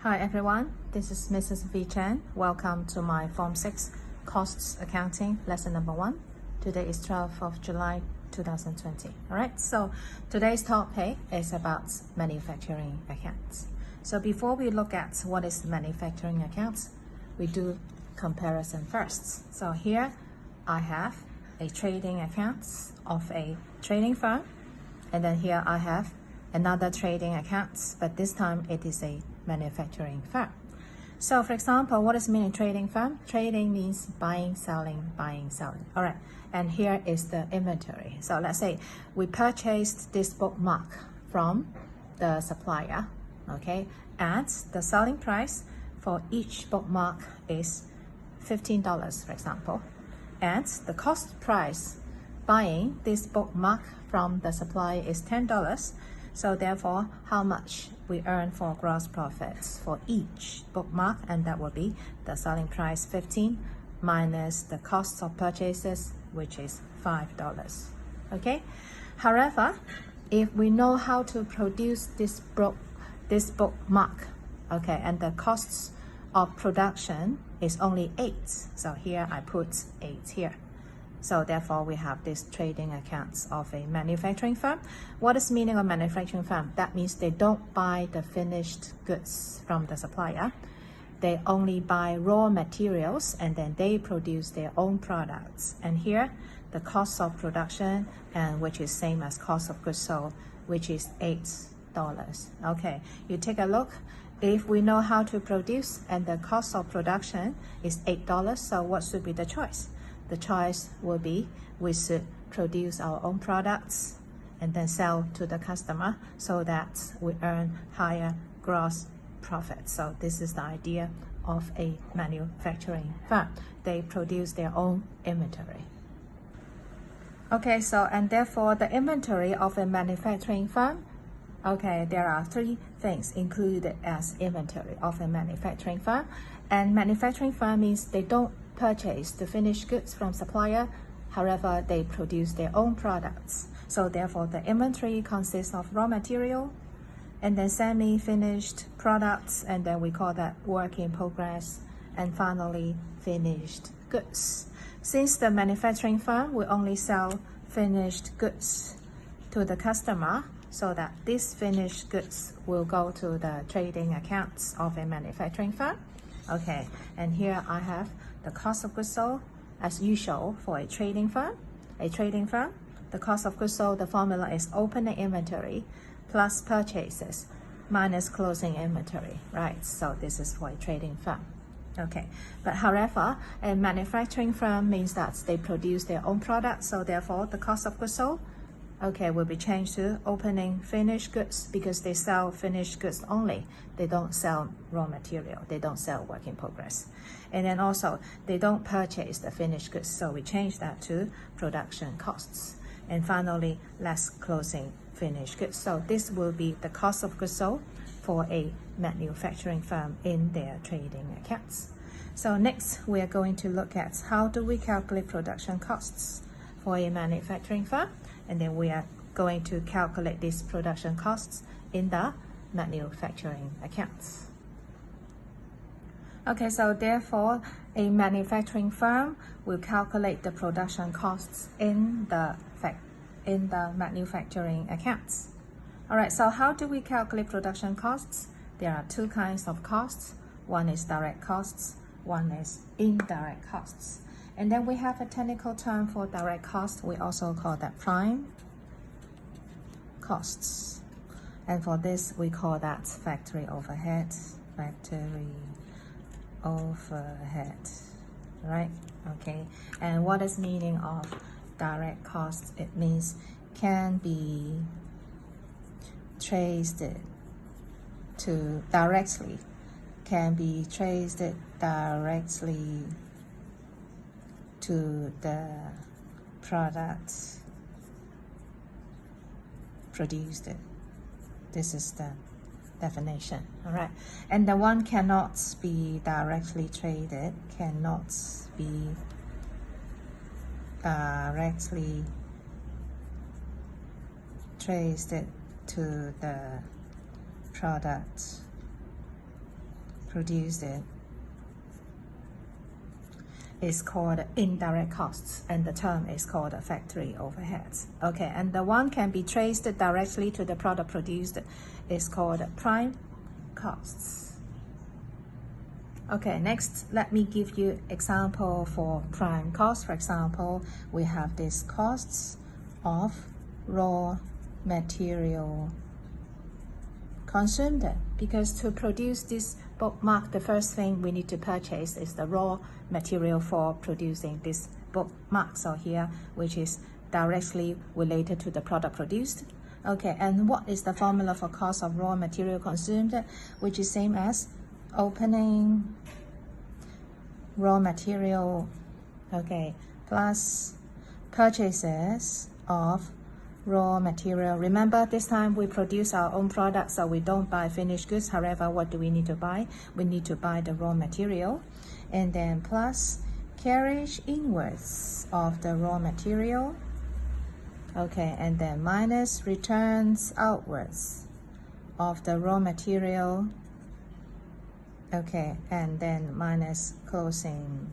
Hi everyone, this is Mrs. V. Chen. Welcome to my Form 6 Costs Accounting lesson number 1. Today is 12th of July 2020. Alright, so today's topic is about manufacturing accounts. So before we look at what is manufacturing accounts, we do comparison first. So here I have a trading account of a trading firm, and then here I have another trading account, but this time it is a manufacturing firm. So for example, what does mean trading firm? Trading means buying, selling, buying, selling. All right, and here is the inventory. So let's say we purchased this bookmark from the supplier, okay, and the selling price for each bookmark is $15, for example, and the cost price buying this bookmark from the supplier is $10. So therefore, how much we earn for gross profits for each bookmark, and that will be the selling price 15 minus the cost of purchases, which is $5. Okay. However, if we know how to produce this bookmark, okay, and the costs of production is only 8. So here I put 8 here. So therefore, we have this trading accounts of a manufacturing firm. What is meaning of manufacturing firm? That means they don't buy the finished goods from the supplier. They only buy raw materials, and then they produce their own products. And here, the cost of production, and which is same as cost of goods sold, which is $8. Okay, you take a look. If we know how to produce and the cost of production is $8, so what should be the choice? The choice will be we should produce our own products and then sell to the customer so that we earn higher gross profit. So this is the idea of a manufacturing firm. They produce their own inventory. Okay, so and therefore the inventory of a manufacturing firm, okay, there are 3 things included as inventory of a manufacturing firm. And manufacturing firm means they don't purchase the finished goods from supplier. However, they produce their own products. So therefore, the inventory consists of raw material and then semi-finished products, and then we call that work in progress, and finally finished goods. Since the manufacturing firm will only sell finished goods to the customer, so that these finished goods will go to the trading accounts of a manufacturing firm. Okay, and here I have the cost of goods sold as usual for a trading firm. The cost of goods sold, the formula is opening inventory plus purchases minus closing inventory, right? So this is for a trading firm. Okay, but however, a manufacturing firm means that they produce their own products, so therefore the cost of goods sold, okay, will be changed to opening finished goods because they sell finished goods only. They don't sell raw material. They don't sell work in progress. And then also, they don't purchase the finished goods. So we change that to production costs. And finally, less closing finished goods. So this will be the cost of goods sold for a manufacturing firm in their trading accounts. So next, we are going to look at how do we calculate production costs for a manufacturing firm. And then we are going to calculate these production costs in the manufacturing accounts. Okay, so therefore, a manufacturing firm will calculate the production costs in the manufacturing accounts. All right, so how do we calculate production costs? There are 2 kinds of costs. One is direct costs, one is indirect costs. And then we have a technical term for direct cost. We also call that prime costs. And for this, we call that factory overhead. Right? Okay. And what is meaning of direct costs? It means can be traced directly to the product produced. This is the definition. All right, and the one cannot be directly traced to the product produced it is called indirect costs, and the term is called factory overheads. Okay, and the one can be traced directly to the product produced is called prime costs. Okay, next, let me give you example for prime costs. For example, we have these costs of raw material consumed, because to produce this bookmark, the first thing we need to purchase is the raw material for producing this bookmark. So here, which is directly related to the product produced. Okay, and what is the formula for cost of raw material consumed, which is same as opening raw material, okay, plus purchases of raw material. Remember, this time we produce our own products, so we don't buy finished goods. However, what do we need to buy? We need to buy the raw material, and then plus carriage inwards of the raw material, okay, and then minus returns outwards of the raw material, okay, and then minus closing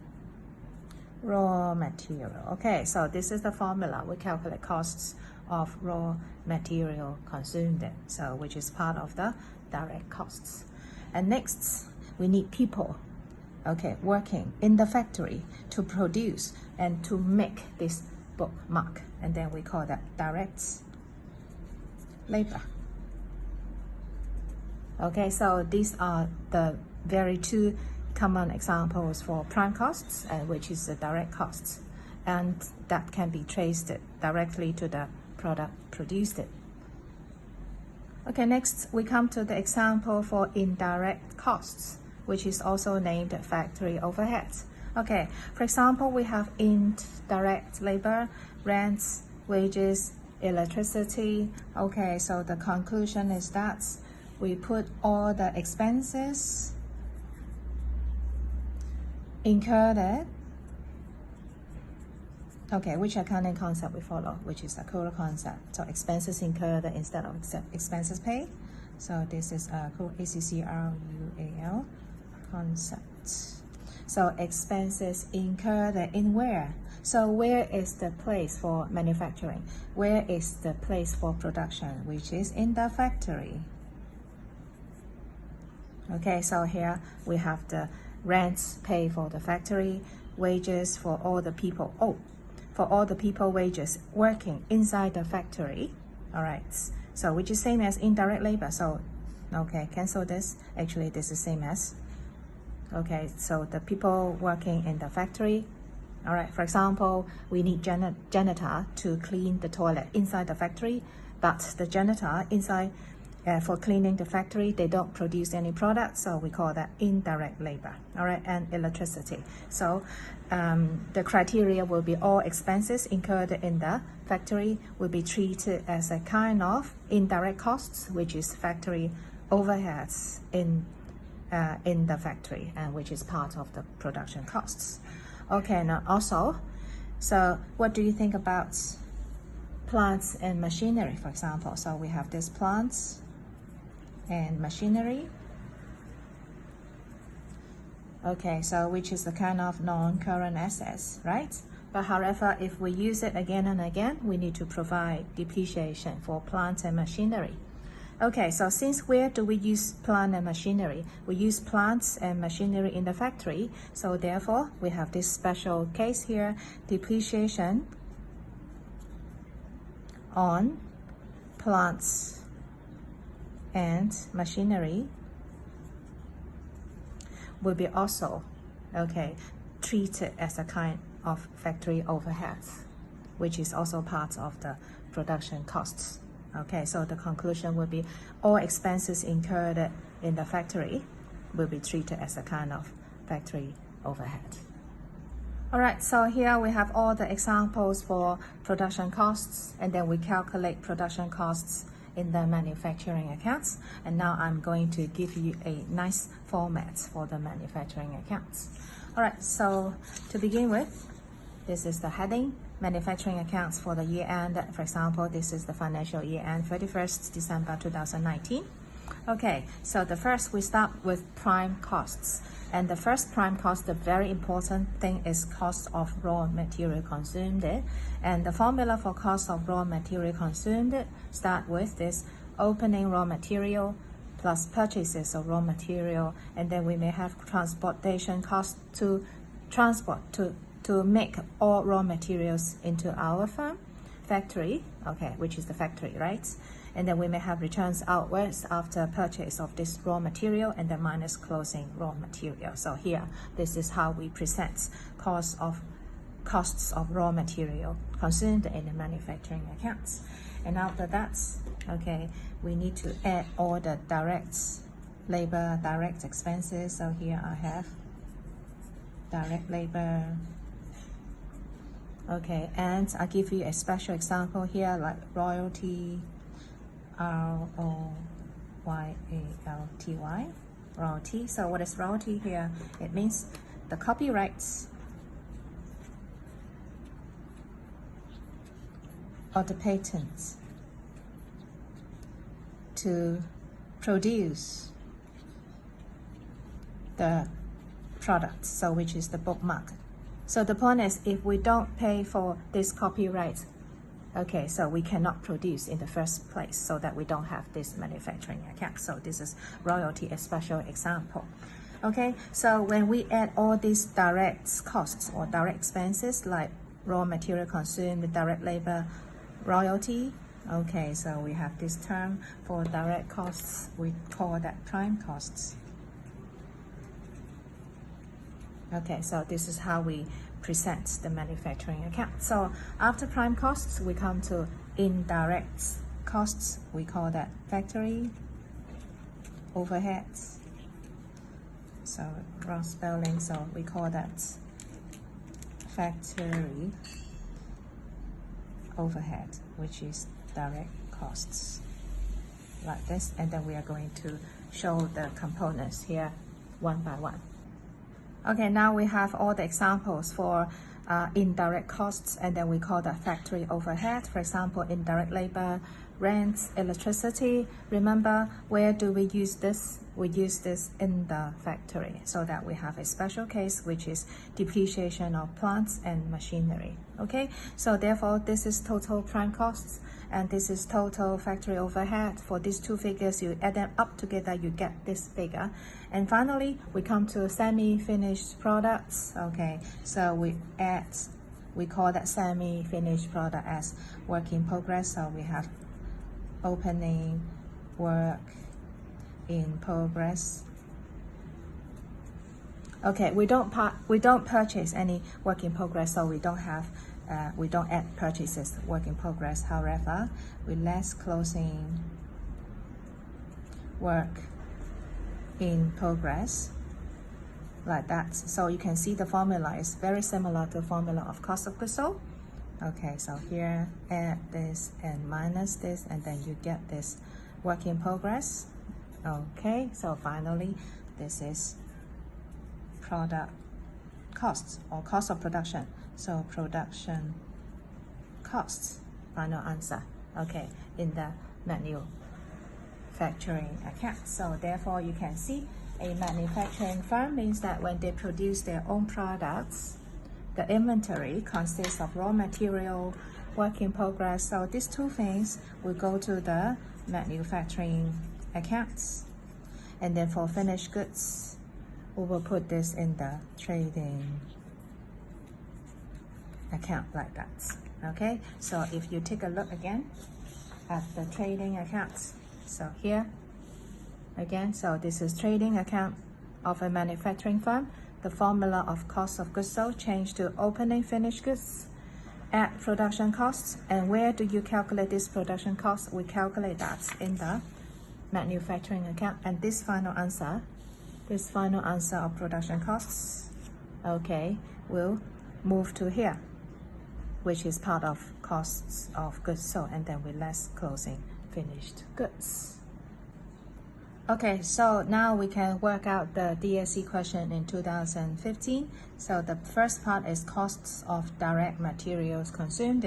raw material. Okay, so this is the formula. We calculate costs of raw material consumed, so which is part of the direct costs. And next, we need people, okay, working in the factory to produce and to make this bookmark, and then we call that direct labor. Okay, so these are the very two common examples for prime costs, which is the direct costs, and that can be traced directly to the product produced. Okay, next we come to the example for indirect costs, which is also named factory overheads. Okay, for example, we have indirect labor, rents, wages, electricity. Okay, so the conclusion is that we put all the expenses incurred, okay, which accounting concept we follow, which is accrual concept. So expenses incurred instead of expenses paid. So this is ACCRUAL concept. So expenses incurred in where? So where is the place for manufacturing? Where is the place for production? Which is in the factory. Okay, so here we have the rents paid for the factory, wages for all the people. Oh, for all the people wages working inside the factory. All right, so which is same as indirect labor. So, okay, cancel this. Actually, this is same as. Okay, so the people working in the factory. All right, for example, we need janitor to clean the toilet inside the factory, but the janitor inside for cleaning the factory, they don't produce any product, so we call that indirect labor. All right, and electricity. So the criteria will be all expenses incurred in the factory will be treated as a kind of indirect costs, which is factory overheads in the factory, and which is part of the production costs. Okay, now also, so what do you think about plants and machinery, for example? So we have these plants and machinery. Okay, so which is the kind of non-current assets, right? But however, if we use it again and again, we need to provide depreciation for plants and machinery. Okay, so since where do we use plant and machinery? We use plants and machinery in the factory, so therefore we have this special case here, depreciation on plants and machinery will be also, okay, treated as a kind of factory overheads, which is also part of the production costs. Okay, so the conclusion will be all expenses incurred in the factory will be treated as a kind of factory overhead. All right, so here we have all the examples for production costs, and then we calculate production costs in the manufacturing accounts. And now I'm going to give you a nice format for the manufacturing accounts. All right, so to begin with, this is the heading, manufacturing accounts for the year end. For example, this is the financial year end, 31st December 2019. Okay, so the first we start with prime costs. And the first prime cost, the very important thing is cost of raw material consumed. And the formula for cost of raw material consumed start with this opening raw material plus purchases of raw material, and then we may have transportation cost to transport to make all raw materials into our factory, okay, which is the factory, right? And then we may have returns outwards after purchase of this raw material, and then minus closing raw material. So here, this is how we present costs of raw material consumed in the manufacturing accounts. And after that, okay, we need to add all the direct labor, direct expenses. So here I have direct labor. Okay, and I give you a special example here, like royalty, R-O-Y-A-L-T-Y, royalty. So what is royalty here? It means the copyrights or the patents to produce the product, so which is the bookmark. So the point is, if we don't pay for this copyright, okay, so we cannot produce in the first place, so that we don't have this manufacturing account. So this is royalty, a special example. Okay, so when we add all these direct costs or direct expenses like raw material consumed, direct labor, royalty, okay, so we have this term for direct costs, we call that prime costs. Okay, so this is how we present the manufacturing account. So after prime costs, we come to indirect costs. We call that factory overheads. So wrong spelling, so we call that factory overhead, which is direct costs, like this. And then we are going to show the components here one by one. Okay, now we have all the examples for indirect costs, and then we call that factory overhead. For example, indirect labor, rent, electricity. Remember, where do we use this? We use this in the factory, so that we have a special case, which is depreciation of plants and machinery. Okay, so therefore this is total prime costs, and this is total factory overhead. For these two figures, you add them up together, you get this figure. And finally, we come to semi-finished products. Okay, so we call that semi-finished product as work in progress. So we have opening, work in progress. Okay, we don't purchase any work in progress, so we don't add purchases work in progress. However, we less closing work in progress, like that. So you can see the formula is very similar to the formula of cost of goods sold. Okay, so here add this and minus this, and then you get this work in progress. Okay, so finally this is product costs or cost of production. So production costs, final answer, okay, in the manufacturing account. So therefore you can see a manufacturing firm means that when they produce their own products, the inventory consists of raw material, work in progress. So these two things will go to the manufacturing accounts. And then for finished goods, we will put this in the trading account, like that. Okay, so if you take a look again at the trading accounts, so here again, so this is trading account of a manufacturing firm. The formula of cost of goods sold changed to opening finished goods, add production costs. And where do you calculate this production cost? We calculate that in the manufacturing account. And this final answer of production costs, okay, will move to here, which is part of costs of goods sold, and then we less closing finished goods. Okay, so now we can work out the DSC question in 2015. So the first part is costs of direct materials consumed.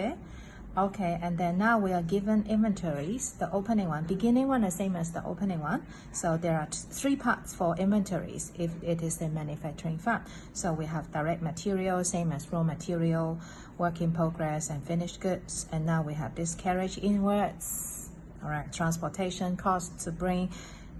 Okay, and then now we are given inventories. The opening one, beginning one, the same as the opening one. So there are three parts for inventories if it is a manufacturing fab. So we have direct material, same as raw material, work in progress, and finished goods. And now we have this carriage inwards. All right, transportation costs to bring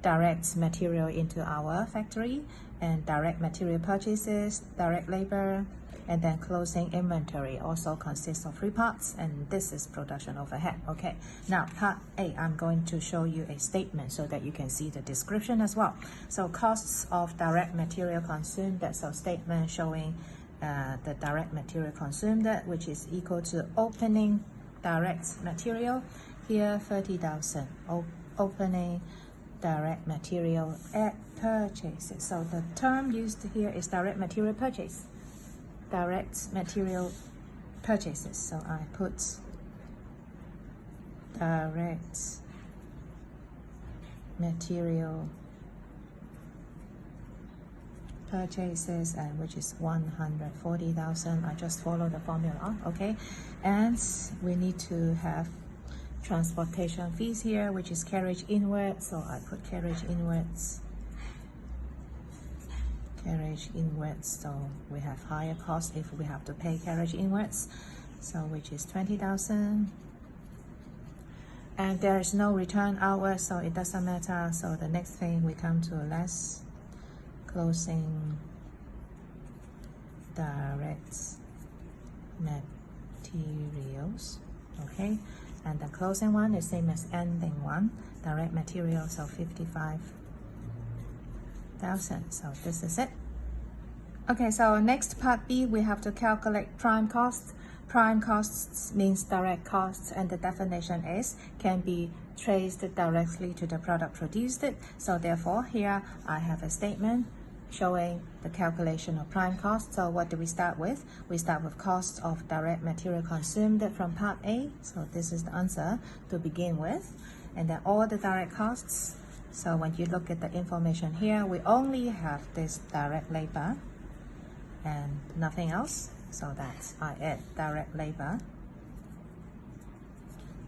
direct material into our factory, and direct material purchases, direct labor, and then closing inventory also consists of three parts, and this is production overhead. Okay, now part A, I'm going to show you a statement so that you can see the description as well. So costs of direct material consumed, that's a statement showing the direct material consumed, which is equal to opening direct material, here 30,000, opening direct material at purchases. So the term used here is direct material purchase. Direct material purchases. So I put direct material purchases, and which is 140,000. I just follow the formula, okay? And we need to have transportation fees here, which is carriage inwards. So I put carriage inwards. Carriage inwards, so we have higher cost if we have to pay carriage inwards, so which is 20,000. And there is no return hours, so it doesn't matter. So the next thing we come to less closing direct materials, okay? And the closing one is same as ending one, direct material, so 55,000. So this is it. Okay, so next part B, we have to calculate prime costs. Prime costs means direct costs, and the definition is can be traced directly to the product produced. So therefore here I have a statement showing the calculation of prime costs. So what do we start with? We start with costs of direct material consumed from part A. So this is the answer to begin with, and then all the direct costs. So when you look at the information here, we only have this direct labor and nothing else. So that I add direct labor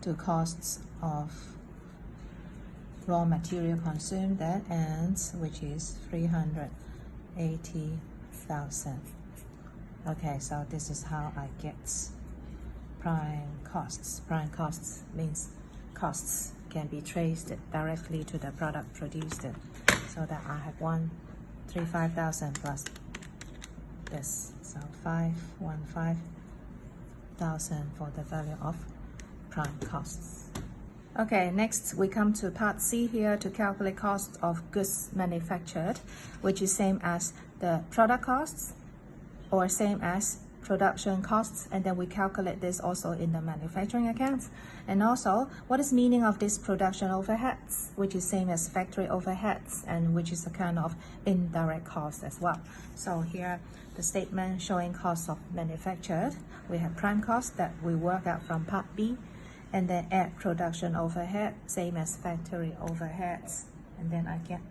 to costs of raw material consumed, and which is 380,000. Okay, so this is how I get prime costs. Prime costs means costs can be traced directly to the product produced, so that I have 135,000 plus this, so 515,000 for the value of prime costs. Okay, next we come to part C here to calculate cost of goods manufactured, which is same as the product costs or same as production costs, and then we calculate this also in the manufacturing accounts. And also, what is meaning of this production overheads, which is same as factory overheads, and which is a kind of indirect cost as well. So here the statement showing cost of manufactured, we have prime cost that we work out from part B, and then add production overhead, same as factory overheads, and then I get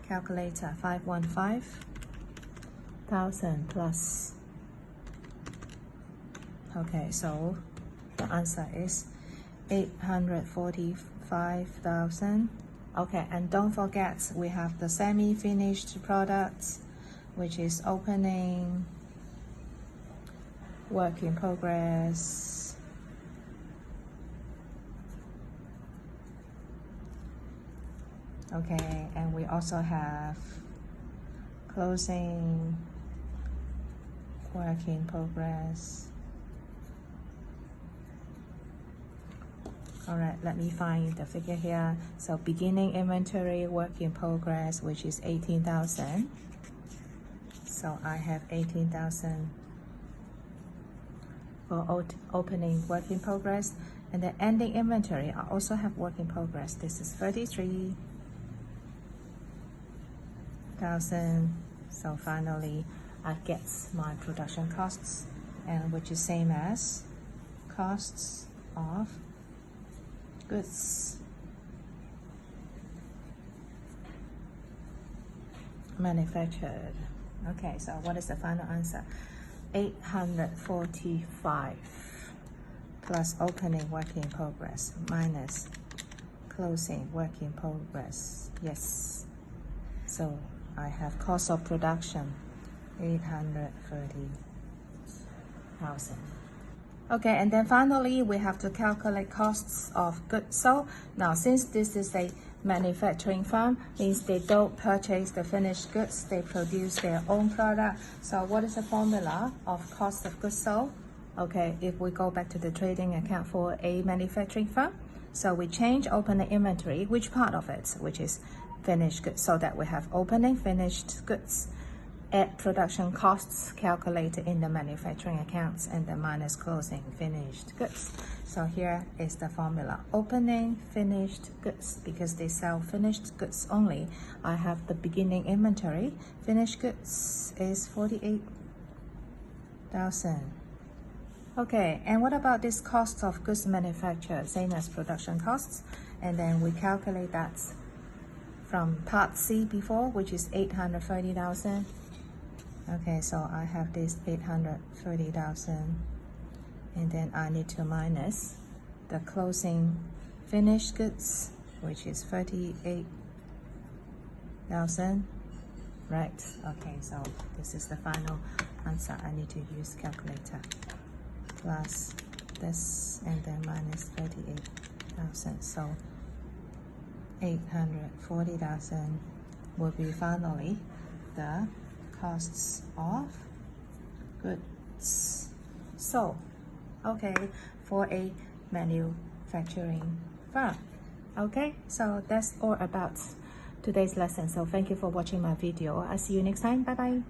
calculator 515,000 plus. Okay, so the answer is 845,000. Okay, and don't forget we have the semi-finished products, which is opening, work in progress, okay, and we also have closing, work in progress. All right, let me find the figure here. So beginning inventory, work in progress, which is 18,000. So I have 18,000 for opening work in progress. And the ending inventory, I also have work in progress. This is 33,000. So finally, I get my production costs, and which is same as costs of goods manufactured. Okay, so what is the final answer? 845,000 plus opening work in progress minus closing work in progress. Yes. So I have cost of production 830,000. Okay, and then finally we have to calculate costs of goods sold. Now since this is a manufacturing firm, means they don't purchase the finished goods, they produce their own product. So what is the formula of cost of goods sold? Okay, if we go back to the trading account for a manufacturing firm, so we change opening inventory, which part of it, which is finished goods, so that we have opening finished goods at production costs calculated in the manufacturing accounts, and then minus closing finished goods. So here is the formula. Opening finished goods, because they sell finished goods only, I have the beginning inventory. Finished goods is 48,000. Okay, and what about this cost of goods manufactured? Same as production costs. And then we calculate that from part C before, which is 830,000. Okay, so I have this 830,000, and then I need to minus the closing finished goods, which is 38,000, right? Okay, so this is the final answer. I need to use calculator. Plus this, and then minus 38,000. So 840,000 will be finally the costs of goods sold. Okay, for a manufacturing firm. Okay, so that's all about today's lesson. So thank you for watching my video. I'll see you next time. Bye bye.